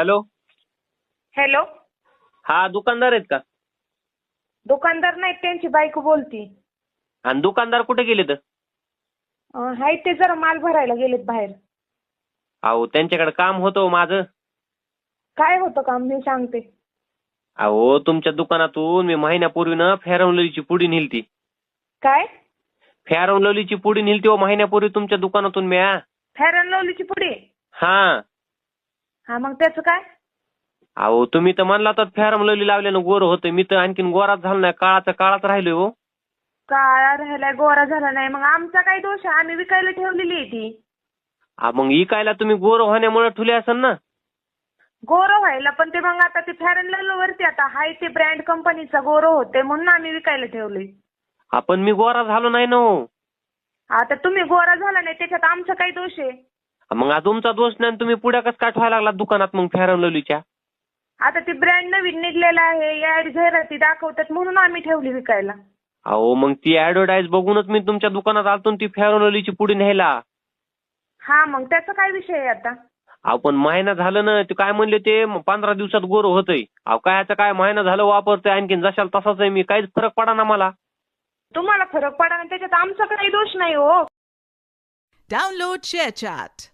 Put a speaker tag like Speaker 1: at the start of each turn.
Speaker 1: Hello.
Speaker 2: Hello.
Speaker 1: हा दुकानदार आहेत का?
Speaker 2: दुकानदार नाहीत, त्यांची बायको बोलती.
Speaker 1: आणि दुकानदार कुठे गेले तर?
Speaker 2: हाय ते जरा माल भरायला गेलेत बाहेर.
Speaker 1: अहो त्यांच्याकडे काम होतं हो माझं.
Speaker 2: काय होतं काम मी सांगते.
Speaker 1: अहो तुमच्या दुकानातून मी महिन्यापूर्वी ना फेअर अँड लवलीची पुडी नेलती.
Speaker 2: काय?
Speaker 1: फेअर अँड लवलीची पुडी नेलती हो महिन्यापूर्वी तुमच्या दुकानातून मी.
Speaker 2: फेअर अँड लवलीची पुडी?
Speaker 1: हा.
Speaker 2: हा मग त्याचं काय?
Speaker 1: अहो तुम्ही तर म्हणला तर फेअर अँड लवली लावल्यानं गोर होतंय. मी तर आणखीन गोराच झालो नाही, काळाचा काळात राहिलोय हो.
Speaker 2: काळा राहिलाय गोरा झाला नाही, मग आमचा काय दोष आहे? आम्ही विकायला ठेवलेली आहे ती.
Speaker 1: मग इकायला तुम्ही गोर होण्यामुळे ठुले असेल ना.
Speaker 2: गोरो व्हायला पण ते मग आता ते फेअर अँड लवली वरती आता हाय ते ब्रँड कंपनीचा गोरो होते म्हणून आम्ही विकायला ठेवले.
Speaker 1: आपण मी गोरा झालो नाही ना हो.
Speaker 2: आता तुम्ही गोरा झाला नाही त्याच्यात आमचा काय दोष आहे?
Speaker 1: मग तुमचा दोष नाही, तुम्ही पुढ्या कसं काय ठेवायला लागला दुकानात मग फेअर अँड लवलीच्या?
Speaker 2: आता ती ब्रँड नवीन निघलेला आहे, ऍड जाहिराती दाखवतात म्हणून आम्ही ठेवली विकायला.
Speaker 1: अहो मग ती ऍडव्हर्टाईज बघूनच मी तुमच्या दुकानात आलतो ती फेअर अँड लवलीची पुडी न्यायला.
Speaker 2: हा मग त्याचा काय विषय आहे आता?
Speaker 1: अहो पण महिना झालं ना, ते काय म्हणले ते 15 दिवसात गोर होतंय. अहो कायचं काय महिना झालं वापरतोय, आणखीन जशाला तसाच आहे मी, काहीच फरक पडा ना मला.
Speaker 2: तुम्हाला फरक पडा ना त्याच्यात आमचा काही दोष नाही हो.
Speaker 3: Download ShareChat.